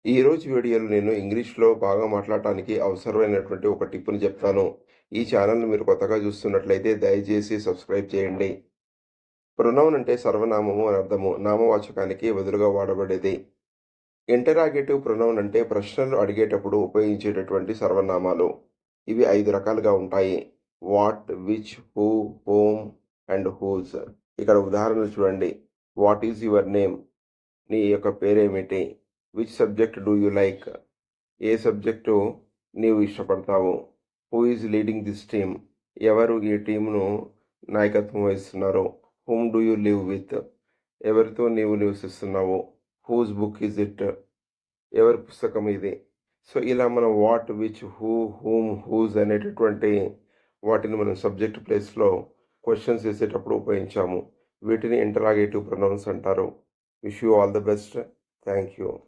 ఈరోజు వీడియోలో నేను ఇంగ్లీష్‌లో బాగా మాట్లాడటానికి అవసరమైనటువంటి ఒక టిప్‌ని చెప్తాను. ఈ ఛానెల్‌ని మీరు కొత్తగా చూస్తున్నట్లయితే దయచేసి సబ్స్క్రైబ్ చేయండి. ప్రొనౌన్ అంటే సర్వనామము అని అర్థము. నామవాచకానికి బదులుగా వాడబడేది. ఇంటరాగేటివ్ ప్రొనౌన్ అంటే ప్రశ్నలు అడిగేటప్పుడు ఉపయోగించేటటువంటి సర్వనామాలు. ఇవి 5 రకాలుగా ఉంటాయి. What, which, who, whom and whose. ఇక్కడ ఉదాహరణలు చూడండి. What is your name? నీ యొక్క పేరేమిటి? Which subject do you like? ఏ సబ్జెక్టు నీవు ఇష్టపడతావు? Who is leading this team? ఎవరు ఈ టీమును నాయకత్వం వహిస్తున్నారు? Whom do you live with? ఎవరితో నీవు నివసిస్తున్నావు? Whose book is it? ఎవరి పుస్తకం ఇది? సో ఇలా మనం what, which, who, whom, whose అనేటటువంటి వాటిని మనం సబ్జెక్ట్ ప్లేస్లో క్వశ్చన్స్ వేసేటప్పుడు ఉపయోగించాము. వీటిని ఇంటరాగేటివ్ ప్రొనౌన్స్ అంటారు. Wish you all the best. Thank you.